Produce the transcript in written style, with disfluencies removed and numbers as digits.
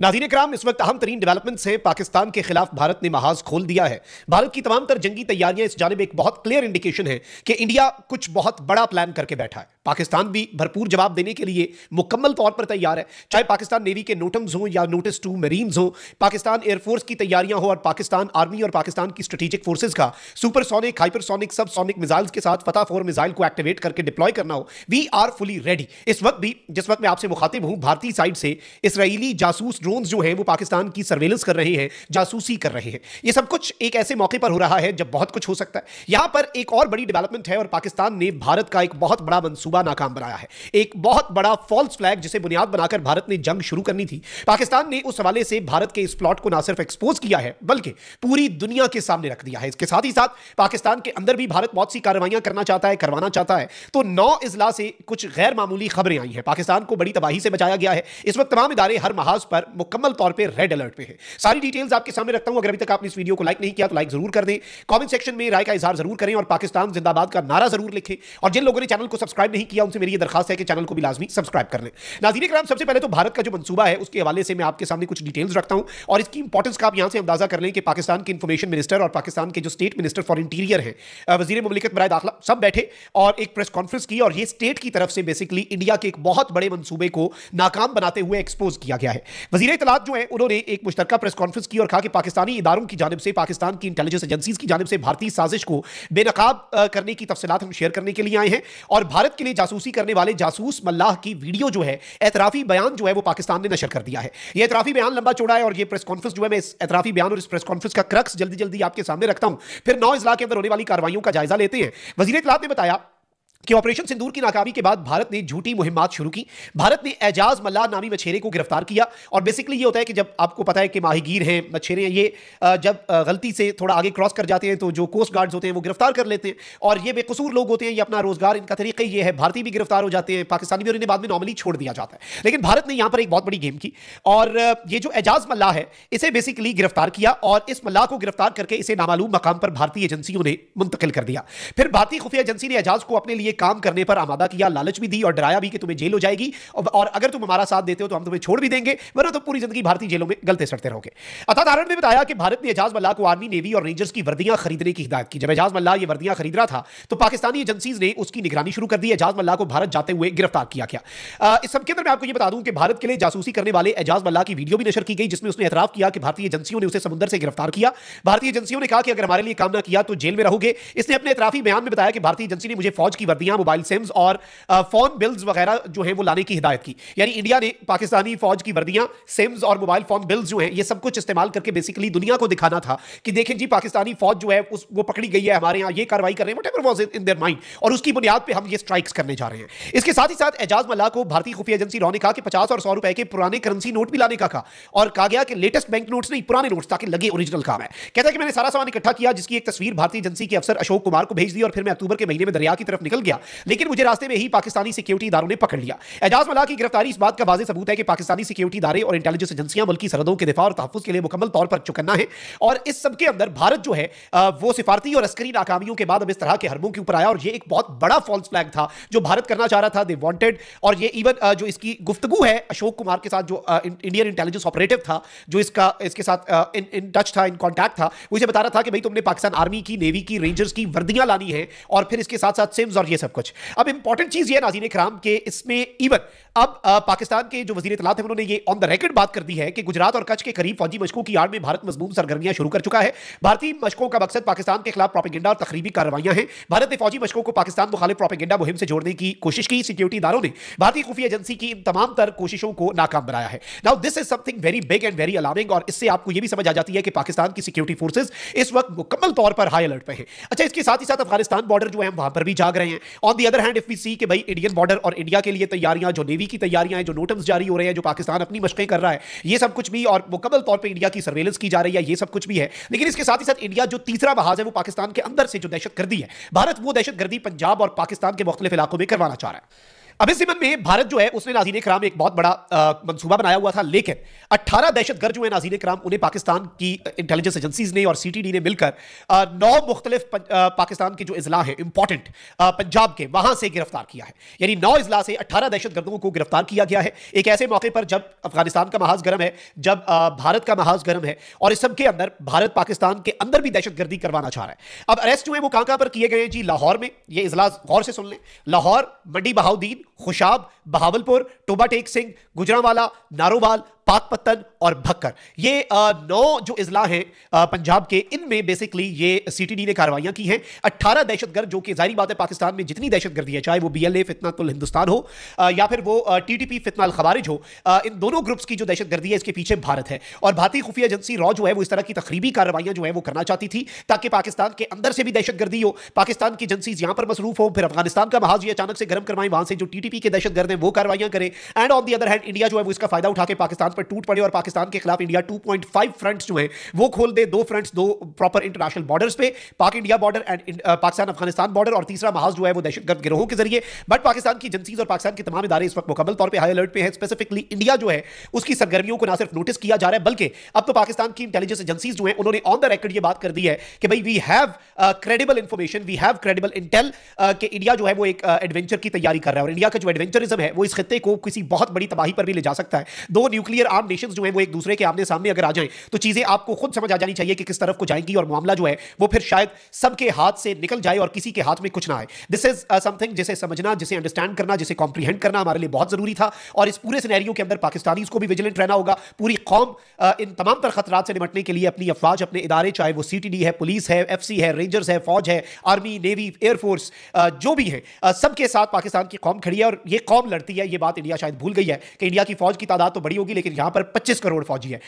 नाज़रीन इकराम, इस वक्त अहम तरीन डेवलपमेंट्स हैं। पाकिस्तान के खिलाफ भारत ने महाज खोल दिया है। भारत की तमाम तर जंगी तैयारियां इस जानिब एक बहुत क्लियर इंडिकेशन है कि इंडिया कुछ बहुत बड़ा प्लान करके बैठा है। पाकिस्तान भी भरपूर जवाब देने के लिए मुकम्मल तौर पर तैयार है, चाहे पाकिस्तान नेवी के नोटम्स हो या नोटिस टू मरीन्स हो, पाकिस्तान एयरफोर्स की तैयारियां हो और पाकिस्तान आर्मी और पाकिस्तान की स्ट्रेटेजिक फोर्सेज का सुपरसोनिक, हाइपरसोनिक, सबसोनिक मिसाइल्स के साथ फतह 4 मिसाइल को एक्टिवेट करके डिप्लॉय करना हो। We are fully ready. इस वक्त भी जिस वक्त मैं आपसे मुखातिब हूं, भारतीय साइड से इसराइली जासूस ड्रोन्स जो हैं वो पाकिस्तान की सर्वेलेंस कर रहे हैं, जासूसी कर रहे हैं। ये सब कुछ एक ऐसे मौके पर हो रहा है जब बहुत कुछ हो सकता है। यहां पर एक और बड़ी डेवलपमेंट है और पाकिस्तान ने भारत का एक बहुत बड़ा मंसूबा नाकाम बनाया है। एक बहुत बड़ा फॉल्स फ्लैग जिसे बुनियाद बनाकर भारत ने जंग शुरू करनी थी। पाकिस्तान ने उस हवाले से भारत के इस प्लॉट को ना सिर्फ एक्सपोज किया है बल्कि पूरी दुनिया के सामने रख दिया है। इसके साथ ही साथ पाकिस्तान के अंदर भी भारत बहुत सी कार्रवाइयां करना चाहता है, करवाना चाहता है। तो 9 इजला से कुछ गैर मामूली खबरें आई हैं। पाकिस्तान को बड़ी तबाही से बचाया गया है। इस वक्त तमाम इदारे हर महाज पर मुकम्मल तौर पर रेड अलर्ट पे हैं। सारी डिटेल्स आपके सामने रखता हूं। अगर अभी तक आपने इस वीडियो को लाइक नहीं किया तो लाइक जरूर कर दें, कमेंट सेक्शन में राय का इजहार जरूर करें और पाकिस्तान जिंदाबाद का नारा जरूर लिखें। और जिन लोगों ने चैनल को सब्सक्राइब नहीं किया उनसे मेरी ये दरखास्त है कि चैनल को भी लाजमी सब्सक्राइब कर लें। नाज़रीन इकराम, सबसे पहले तो भारत का जो मंसूबा है उसके हवाले से मैं आपके सामने कुछ डिटेल्स रखता हूं और इसकी इंपॉर्टेंस का आप यहां से अंदाजा कर लें कि पाकिस्तान के इंफॉर्मेशन मिनिस्टर और पाकिस्तान के जो स्टेट मिनिस्टर फॉर इंटीरियर हैं, वजीर मुमलिकत बराए दाखिला, सब बैठे और एक प्रेस कॉन्फ्रेंस की और ये स्टेट की तरफ से बेसिकली इंडिया के एक बहुत बड़े मंसूबे को नाकाम बनाते हुए एक्सपोज किया गया है। वजीर इत्तलात जो है उन्होंने एक मुश्तरका प्रेस कॉन्फ्रेंस की और कहा कि पाकिस्तानी इदारों की जानिब से, पाकिस्तान की इंटेलिजेंस एजेंसीज की जानिब से भारतीय साजिश को बेनकाब करने की तफसीलात हम शेयर करने के लिए आए हैं और भारत के लिए जासूसी करने वाले जासूस मल्लाह की वीडियो जो है, एतराफी बयान जो है वो पाकिस्तान ने नशर कर दिया है। ये एतराफी बयान लंबा चौड़ा है और ये प्रेस कॉन्फ्रेंस जो है, मैं इस एतराफी बयान और इस प्रेस कॉन्फ्रेंस का क्रक्स जल्दी जल्दी आपके सामने रखता हूं, फिर 9 इजला के अंदर होने वाली कार्रवाइयों का जायजा लेते हैं। वजीर इत्तलात ने बताया कि ऑपरेशन सिंदूर की नाकामी के बाद भारत ने झूठी मुहिम्मात शुरू की। भारत ने एजाज मल्लाह नामी मछेरे को गिरफ्तार किया और बेसिकली ये होता है कि जब आपको पता है कि माहीगीर हैं, मछेरे हैं, ये जब गलती से थोड़ा आगे क्रॉस कर जाते हैं तो जो कोस्ट गार्ड्स होते हैं वो गिरफ्तार कर लेते हैं और ये बेकसूर लोग होते हैं, ये अपना रोजगार, इनका तरीका ये है। भारतीय भी गिरफ्तार हो जाते हैं, पाकिस्तानी भी, और इन्हें बाद में नॉर्मली छोड़ दिया जाता है। लेकिन भारत ने यहां पर एक बहुत बड़ी गेम की और ये जो एजाज मल्लाह है इसे बेसिकली गिरफ्तार किया और इस मल्लाह को गिरफ्तार करके इसे नामालूम मकाम पर भारतीय एजेंसियों ने मुंतकिल कर दिया। फिर भारतीय खुफिया एजेंसी ने एजाज को अपने लिए काम करने पर किया, लालच भी दी और डराया भी कि तुम्हें जेल हो जाएगी और अगर तुम हमारा साथ देते हो तो हम तुम्हें छोड़ भी देंगे, वरना तो पूरी जिंदगी भारतीय जेलों में गलते सड़ते रहोगे। अताधारण ने बताया कि भारत ने एजाज मल्लाह को आर्मी, नेवी और रेंजर्स की वर्दियां खरीदने की हिदायत की। जब एजाज मल्लाह ये वर्दियां खरीद रहा था तो पाकिस्तानी एजेंसीज ने उसकी निगरानी शुरू कर दी। एजाज मल्लाह को भारत जाते हुए गिरफ्तार किया गया। इस सब के अंदर मैं आपको ये बता दूं कि भारत के लिए जासूसी करने वाले एजाज मल्लाह की वीडियो भी नशर की गई जिसमें उसने एतराफ किया कि भारतीय एजेंसियों ने उसे समुद्र से गिरफ्तार किया। भारतीय एजेंसियों ने कहा कि अगर हमारे लिए काम ना किया तो जेल में रहोगे। इसने अपने एतराफी बयान में बताया कि भारतीय एजेंसी ने मुझे फौज की वर्दियां, मोबाइल सिम्स और फोन बिल्स वगैरह जो है वो लाने की हिदायत की। यानी इंडिया ने पाकिस्तानी फौज की वर्दियां, सिम्स और मोबाइल फोन बिल्स जो है ये सब कुछ इस्तेमाल करके बेसिकली दुनिया को दिखाना था कि देखें जी पाकिस्तानी फौज जो है वो पकड़ी गई है, हमारे यहां ये कार्रवाई कर रहे हैं, whatever was in their mind, और उसकी बुनियाद पे हम ये स्ट्राइक्स करने जा रहे हैं। इसके साथ ही साथ एजाज मल्लाह को भारतीय खुफिया एजेंसी रॉ ने कहा कि 50 और 100 रुपए के पुराने करेंसी नोट भी लाने का कहा और कहा गया कि लेटेस्ट बैंक नोट्स नहीं, पुराने नोट्स, ताकि लगे ओरिजिनल काम है। कहता है कि मैंने सारा सामान इकट्ठा किया जिसकी एक तस्वीर भारतीय एजेंसी के अफसर अशोक कुमार को भेज दी और फिर मैं अक्टूबर के महीने में दरिया की तरफ निकल गया, लेकिन मुझे रास्ते में ही पाकिस्तानी सिक्योरिटी इदारों ने पकड़ लिया। एजाज मल्लाह की गिरफ्तारी इस बात का वाज़ेह सबूत है कि पाकिस्तानी सिक्योरिटी इदारे और इंटेलिजेंस एजेंसियां मुल्की सरहदों के दिफा और तहफ्फुज़ के लिए मुकम्मल तौर पर चौकन्ना है और इस सब के अंदर भारत जो है वो सिफारती और अस्करी नाकामियों के बाद अब इस तरह के हरबों के ऊपर आया और ये एक बहुत बड़ा फॉल्स फ्लैग था जो भारत करना चाह रहा था। दे वांटेड, और ये इवन जो इसकी गुफ्तगू है अशोक कुमार के साथ, जो इंडियन इंटेलिजेंस ऑपरेटिव था, जो इसके साथ इन टच था, इन कॉन्टैक्ट था, वो इसे बता रहा था कि भाई तुमने पाकिस्तान आर्मी की, नेवी की, रेंजर्स की वर्दियां लानी है और फिर इसके साथ साथ सिम्स और ये सब कुछ। अब इंपॉर्टेंट चीज ये नाज़रीन इकराम के इसमें इवन अब पाकिस्तान के जो वजीर इत्तलात है उन्होंने ये ऑन द रिकॉर्ड बात कर दी है कि गुजरात और कच्छ के करीब फौजी मशकों की आड़ में भारत मजमून सरगर्मियां शुरू कर चुका है। भारतीय मशकों का मकसद पाकिस्तान के खिलाफ प्रोपेगेंडा और तखरीबी कार्रवाइयां हैं। भारत ने फौजी मशकों को पाकिस्तान मुखालिफ प्रोपेगेंडा मुहिम से जोड़ने की कोशिश की। सिक्योरिटी इदारों ने भारतीय खुफिया एजेंसी की इन तमाम तर कोशिशों को नाकाम बनाया है। Now this is something very big and very alarming और इससे आपको यह भी समझ आ जाती है कि पाकिस्तान की सिक्योरिटी फोर्सेज इस वक्त मुकम्मल तौर पर हाई अलर्ट पे हैं। अच्छा, इसके साथ ही साथ अफगानिस्तान बॉर्डर जो है वहां पर भी जाग रहे हैं। On the other hand if we see कि भाई इंडियन बॉर्डर और इंडिया के लिए तैयारियां, जो नेवी की तैयारियां हैं, जो नोटम्स जारी हो रहे हैं, जो पाकिस्तान अपनी मशकें कर रहा है, ये सब कुछ भी, और मुकम्मल तौर पे इंडिया की सर्वेलेंस की जा रही है, ये सब कुछ भी है। लेकिन इसके साथ ही साथ इंडिया जो तीसरा महाज है वो पाकिस्तान के अंदर से जो दहशतगर्दी है, भारत वो दहशतगर्दी पंजाब और पाकिस्तान के मुख्तलिफ इलाकों में करवाना चाह रहा है। अब इस ज़िमन में भारत जो है उसने नाज़रीन इकराम एक बहुत बड़ा मंसूबा बनाया हुआ था, लेकिन 18 दहशतगर्द जो है नाज़रीन इकराम उन्हें पाकिस्तान की इंटेलिजेंस एजेंसीज ने और सीटीडी ने मिलकर 9 मुख्तलिफ पाकिस्तान के जो इजला हैं इंपॉर्टेंट पंजाब के, वहां से गिरफ्तार किया है। यानी 9 इजला से 18 दहशतगर्दों को गिरफ्तार किया गया है एक ऐसे मौके पर जब अफगानिस्तान का महाज गर्म है, जब भारत का महाज गर्म है, और इस सब के अंदर भारत पाकिस्तान के अंदर भी दहशतगर्दी करवाना चाह रहा है। अब अरेस्ट जो है वो कहां पर किए गए हैं जी? लाहौर में, ये इजला गौर से सुन लें, लाहौर, मंडी बहाउद्दीन, खुशाब, बहावलपुर, टोबा टेक सिंह, गुजरांवाला, नारोवाल, पाकपत्तन और भक्कर, ये 9 जो इजला हैं पंजाब के, इनमें बेसिकली ये सीटीडी ने कार्रवाइयां की हैं। 18 दहशतगर्द, जो कि जाहिर बात है पाकिस्तान में जितनी दहशतगर्दी है, चाहे वो बीएलए फितनातुल हिंदुस्तान हो या फिर वो टीटीपी फितना अल खवारिज हो, इन दोनों ग्रुप्स की जो दहशतगर्दी है इसके पीछे भारत है। और भारतीय खुफिया एजेंसी रॉ जो है वो इस तरह की तकरीबी कार्रवाइयां जो है वो करना चाहती थी ताकि पाकिस्तान के अंदर से भी दहशतगर्दी हो, पाकिस्तान की एजेंसीज यहां पर मसरूफ हो, फिर अफगानिस्तान का महाज ये अचानक से गर्म करवाएं, वहां से जो टीटीपी के दहशतगर्द हैं वो कार्रवाइयां करें, and on the other hand India जो है वो इसका फायदा उठा के पाकिस्तान पर टूट पड़े और पाकिस्तान के खिलाफ इंडिया 2.5 फ्रंट्स जो हैं वो खोल दे, 2 फ्रंट्स, 2 प्रॉपर इंटरनेशनल बॉर्डर्स पे, पाक India border and Pakistan Afghanistan border, और तीसरा महाज जो है वो दहशतगर्द गिरोहों के जरिए। बट पाकिस्तान की एजेंसीज और पाकिस्तान के तमाम इदारे इस वक्त मुकम्मल तौर पे हाई अलर्ट पे हैं। स्पेसिफिकली इंडिया जो है उसकी सरगर्मियों को ना सिर्फ नोटिस किया जा रहा है, बल्कि अब तो पाकिस्तान की इंटेलिजेंस एजेंसीज जो हैं उन्होंने ऑन द रिकॉर्ड ये बात कर दी है कि भाई we have credible information, we have credible intel कि इंडिया जो है वो एक एडवेंचर की तैयारी कर रहा है, और इंडिया का जो एडवेंचरिज्म है वो इस खित्ते को किसी बहुत बड़ी तबाही पर भी ले जा सकता है। 2 न्यूक्लियर आर्म नेशंस जो हैं वो एक दूसरे के आमने सामने अगर आ जाएं तो चीजें आपको खुद समझ आ जानी चाहिए कि किस तरफ को जाएंगी, और मामला जो है वो फिर शायद सबके हाथ से निकल जाए और किसी के हाथ में कुछ ना आए। दिस इज समथिंग जिसे समझना, जिसे अंडरस्टैंड करना, जिसे कॉम्प्रीहेंड करना हमारे लिए बहुत जरूरी था। और इस पूरे सिनेरियो के अंदर पाकिस्तानीज को भी विजिलेंट रहना होगा। पूरी कौम इन तमाम तर खतरात से निपटने के लिए अपनी अफवाज, अपने इदारे, चाहे वो सीटीडी है, पुलिस है, एफसी है, रेंजर्स है, फौज है, आर्मी, नेवी, एयरफोर्स, जो भी है, सबके साथ पाकिस्तान की कौम खड़ी है। और ये कौम लड़ती है, ये बात इंडिया शायद भूल गई है कि इंडिया की फौज की तादाद तो बड़ी होगी लेकिन यहां पर 25 करोड़ फौजी है।